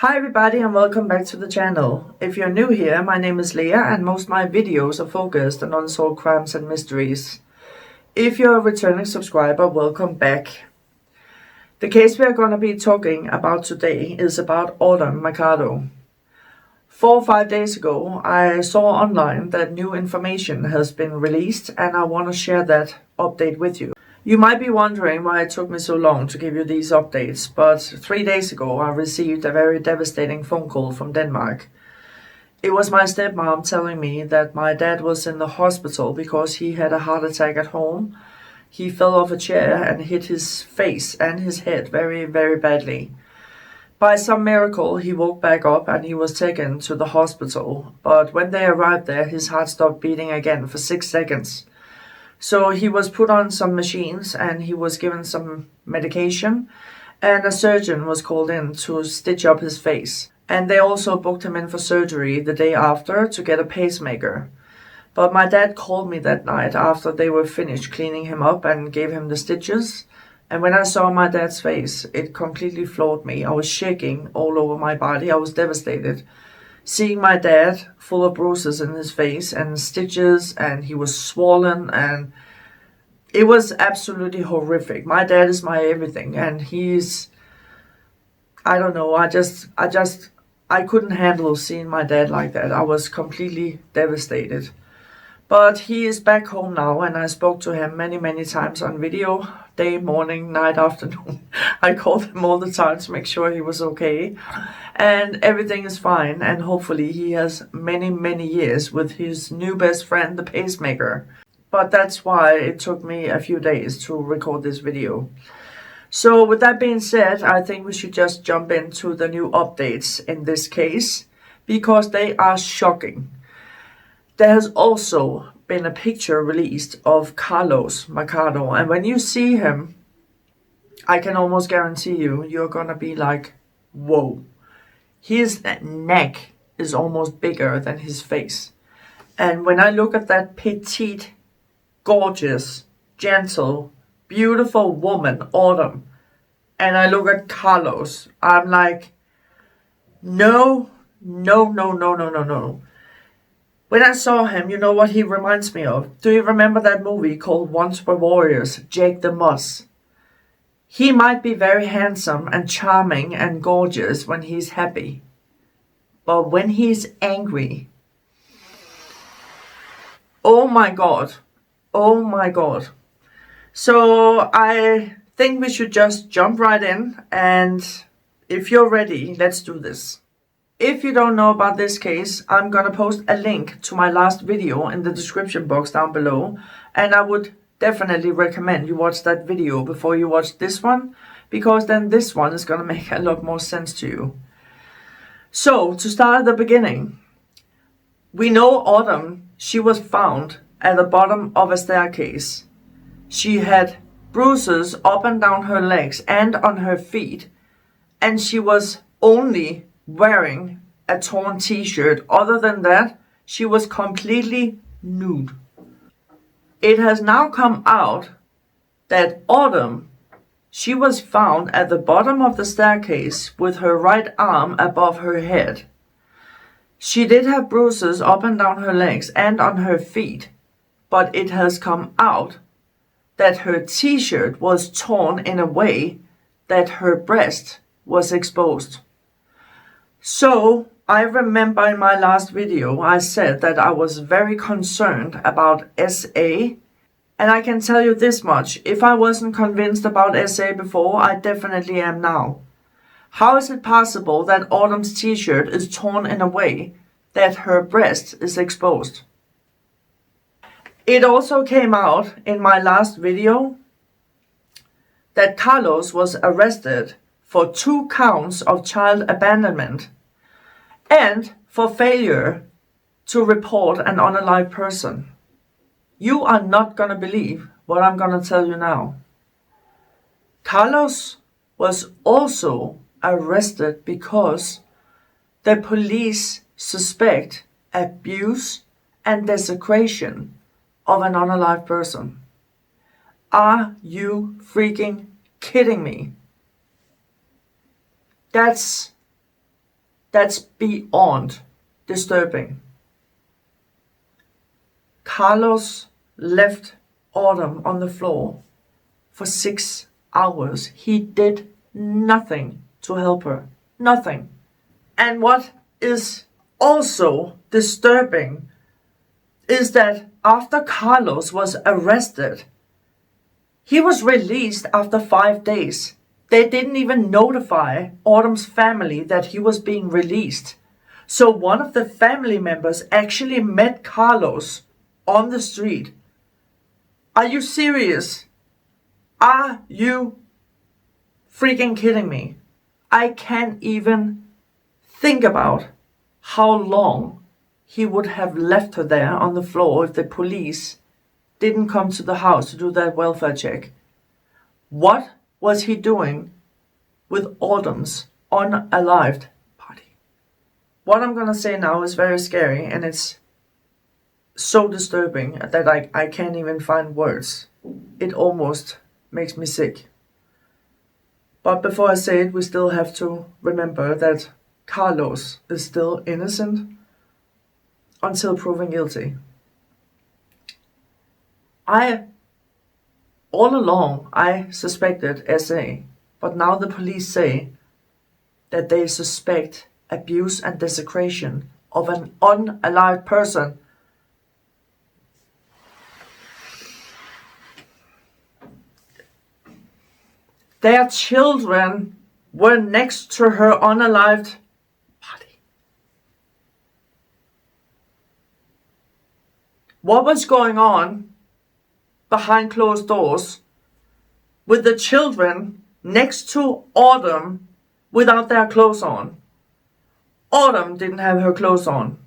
Hi everybody and welcome back to the channel. If you're new here, my name is Leah and most of my videos are focused on unsolved crimes and mysteries. If you're a returning subscriber, welcome back. The case we are going to be talking about today is about Carlos Mercado. 4 or 5 days ago, I saw online that new information has been released and I want to share that update with you. You might be wondering why it took me so long to give you these updates, but 3 days ago I received a very devastating phone call from Denmark. It was my stepmom telling me that my dad was in the hospital because he had a heart attack at home. He fell off a chair and hit his face and his head very, very badly. By some miracle, he woke back up and he was taken to the hospital. But when they arrived there, his heart stopped beating again for 6 seconds. So he was put on some machines and he was given some medication, and a surgeon was called in to stitch up his face. And they also booked him in for surgery the day after to get a pacemaker. But my dad called me that night after they were finished cleaning him up and gave him the stitches. And when I saw my dad's face, it completely floored me. I was shaking all over my body. I was devastated. Seeing my dad full of bruises in his face and stitches, and he was swollen, and it was absolutely horrific. My dad is my everything, and I don't know, I couldn't handle seeing my dad like that. I was completely devastated. But he is back home now, and I spoke to him many, many times on video, day, morning, night, afternoon. I called him all the time to make sure he was okay. And everything is fine, and hopefully he has many, many years with his new best friend, the pacemaker. But that's why it took me a few days to record this video. So with that being said, I think we should just jump into the new updates in this case, because they are shocking. There has also been a picture released of Carlos Mercado, and when you see him, I can almost guarantee you're gonna be like, whoa. His neck is almost bigger than his face. And when I look at that petite, gorgeous, gentle, beautiful woman, Autumn, and I look at Carlos, I'm like, no. When I saw him, you know what he reminds me of? Do you remember that movie called Once Were Warriors, Jake the Muss? He might be very handsome and charming and gorgeous when he's happy. But when he's angry, oh my God. Oh my God. So I think we should just jump right in, and if you're ready, let's do this. If you don't know about this case, I'm gonna post a link to my last video in the description box down below, and I would definitely recommend you watch that video before you watch this one, because then this one is gonna make a lot more sense to you. So to start at the beginning, we know Autumn, she was found at the bottom of a staircase. She had bruises up and down her legs and on her feet, and she was only wearing a torn t-shirt. Other than that, she was completely nude. It has now come out that Autumn, she was found at the bottom of the staircase with her right arm above her head. She did have bruises up and down her legs and on her feet, but it has come out that her t-shirt was torn in a way that her breast was exposed. So I remember in my last video I said that I was very concerned about SA, and I can tell you this much: if I wasn't convinced about SA before, I definitely am now. How is it possible that Autumn's t-shirt is torn in a way that her breast is exposed? It also came out in my last video that Carlos was arrested for 2 counts of child abandonment and for failure to report an unalive person. You are not gonna believe what I'm gonna tell you now. Carlos was also arrested because the police suspect abuse and desecration of an unalive person. Are you freaking kidding me? That's that's beyond disturbing. Carlos left Autumn on the floor for 6 hours. He did nothing to help her. Nothing. And what is also disturbing is that after Carlos was arrested, he was released after 5 days. They didn't even notify Autumn's family that he was being released. So one of the family members actually met Carlos on the street. Are you serious? Are you freaking kidding me? I can't even think about how long he would have left her there on the floor if the police didn't come to the house to do that welfare check. What was he doing with Autumn's unalived body? What I'm gonna say now is very scary, and it's so disturbing that I can't even find words. It almost makes me sick. But before I say it, we still have to remember that Carlos is still innocent until proven guilty. All along, I suspected SA, but now the police say that they suspect abuse and desecration of an unalive person. Their children were next to her unalived body. What was going on behind closed doors with the children next to Autumn without their clothes on? Autumn didn't have her clothes on.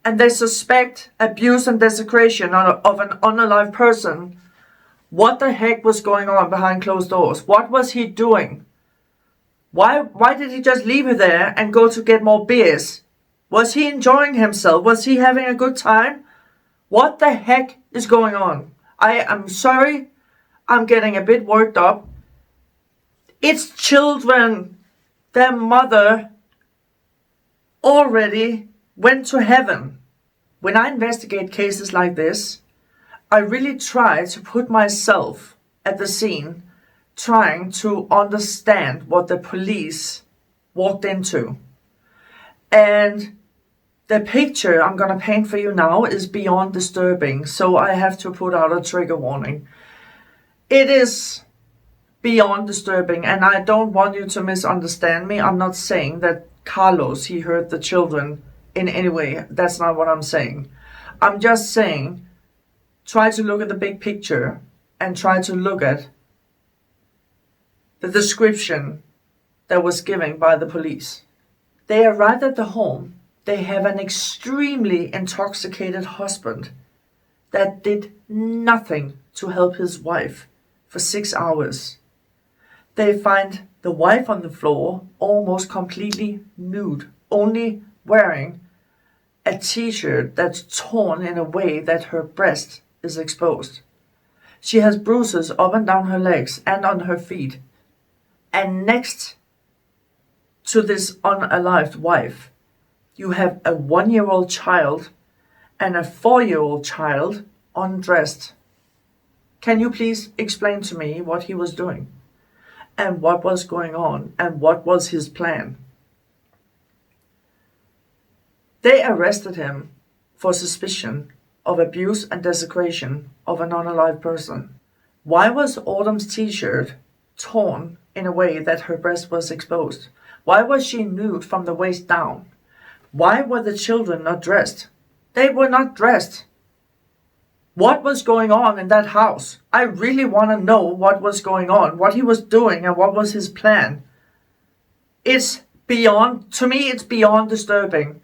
And they suspect abuse and desecration of an unalive person. What the heck was going on behind closed doors? What was he doing? Why did he just leave her there and go to get more beers? Was he enjoying himself? Was he having a good time? What the heck is going on? I am sorry, I'm getting a bit worked up. It's children. Their mother already went to heaven. When I investigate cases like this, I really try to put myself at the scene, trying to understand what the police walked into. And the picture I'm going to paint for you now is beyond disturbing, so I have to put out a trigger warning. It is beyond disturbing, and I don't want you to misunderstand me. I'm not saying that Carlos, he hurt the children in any way. That's not what I'm saying. I'm just saying, try to look at the big picture and try to look at the description that was given by the police. They arrived at the home. They have an extremely intoxicated husband that did nothing to help his wife for 6 hours. They find the wife on the floor almost completely nude, only wearing a t-shirt that's torn in a way that her breast is exposed. She has bruises up and down her legs and on her feet. And next to this unalived wife, you have a 1-year-old child and a 4-year-old child undressed. Can you please explain to me what he was doing? And what was going on? And what was his plan? They arrested him for suspicion of abuse and desecration of an unalive person. Why was Autumn's t-shirt torn in a way that her breast was exposed? Why was she nude from the waist down? Why were the children not dressed? They were not dressed. What was going on in that house? I really want to know what was going on, what he was doing, and what was his plan. It's beyond, to me, it's beyond disturbing.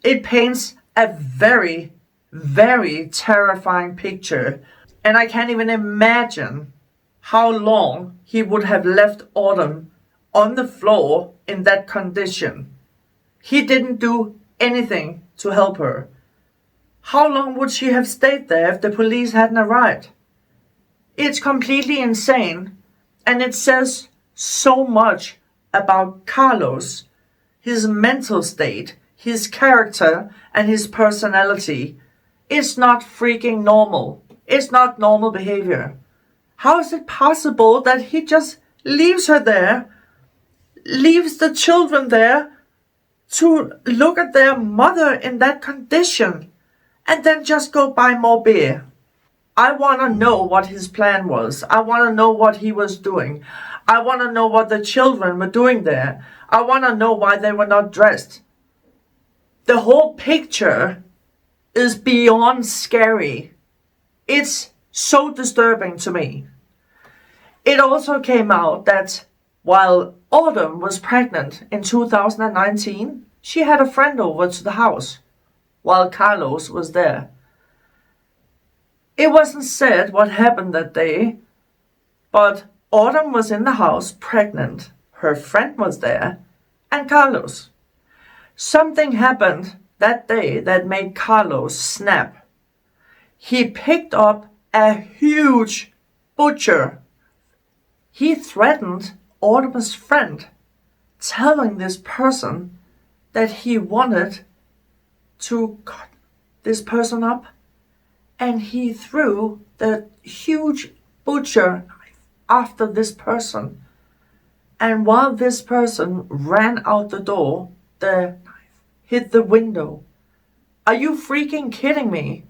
It paints a very, very terrifying picture. And I can't even imagine how long he would have left Autumn on the floor in that condition. He didn't do anything to help her. How long would she have stayed there if the police hadn't arrived? It's completely insane, and it says so much about Carlos his mental state, his character, and his personality is not freaking normal. It's not normal behavior. How is it possible that he just leaves her there, leaves the children there to look at their mother in that condition, and then just go buy more beer? I want to know what his plan was. I want to know what he was doing. I want to know what the children were doing there. I want to know why they were not dressed. The whole picture is beyond scary. It's so disturbing to me. It also came out that while Autumn was pregnant in 2019, she had a friend over to the house while Carlos was there. It wasn't said what happened that day, but Autumn was in the house pregnant, her friend was there, and Carlos. Something happened that day that made Carlos snap. He picked up a huge butcher. He threatened Autumn's friend, telling this person that he wanted to cut this person up, and he threw the huge butcher knife after this person. And while this person ran out the door, the knife hit the window. Are you freaking kidding me?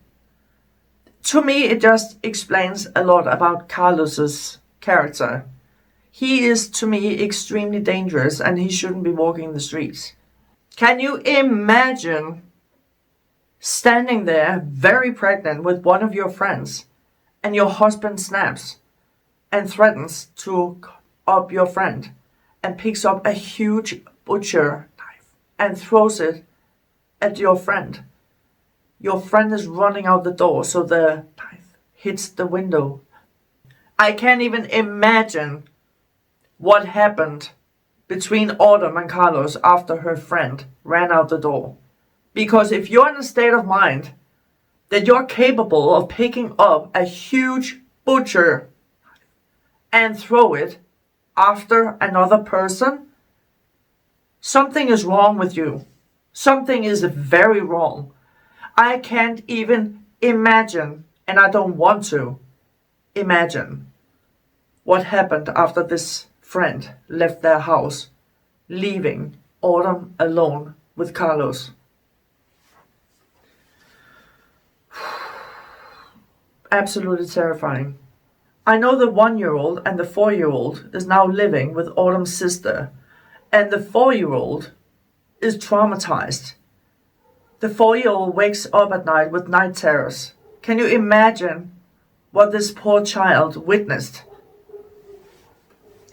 To me, it just explains a lot about Carlos's character. He is, to me, extremely dangerous, and he shouldn't be walking the streets. Can you imagine standing there, very pregnant, with one of your friends, and your husband snaps and threatens to cut up your friend and picks up a huge butcher knife and throws it at your friend? Your friend is running out the door, so the knife hits the window. I can't even imagine what happened between Autumn and Carlos after her friend ran out the door. Because if you're in a state of mind that you're capable of picking up a huge butcher and throw it after another person, something is wrong with you. Something is very wrong. I can't even imagine, and I don't want to imagine, what happened after this friend left their house, leaving Autumn alone with Carlos. Absolutely terrifying. I know the 1-year-old and the 4-year-old is now living with Autumn's sister, and the 4-year-old is traumatized. The 4-year-old wakes up at night with night terrors. Can you imagine what this poor child witnessed?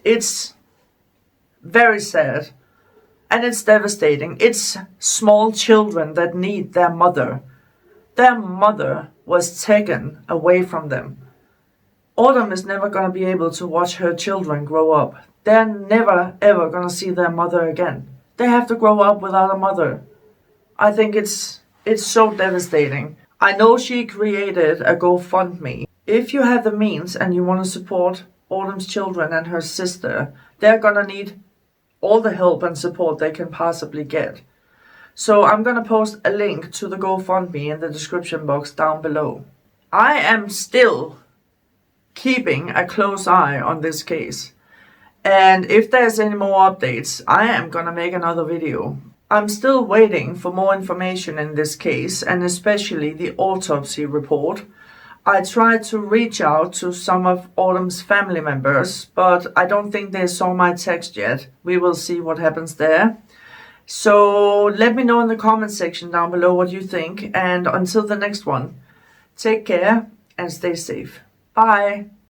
It's very sad, and it's devastating. It's small children that need their mother. Their mother was taken away from them. Autumn is never going to be able to watch her children grow up. They're never ever going to see their mother again. They have to grow up without a mother. I think it's so devastating. I know she created a GoFundMe. If you have the means and you want to support Autumn's children and her sister, they're going to need all the help and support they can possibly get. So I'm going to post a link to the GoFundMe in the description box down below. I am still keeping a close eye on this case. And if there's any more updates, I am going to make another video. I'm still waiting for more information in this case, and especially the autopsy report. I tried to reach out to some of Autumn's family members, but I don't think they saw my text yet. We will see what happens there. So let me know in the comment section down below what you think, and until the next one, take care and stay safe. Bye.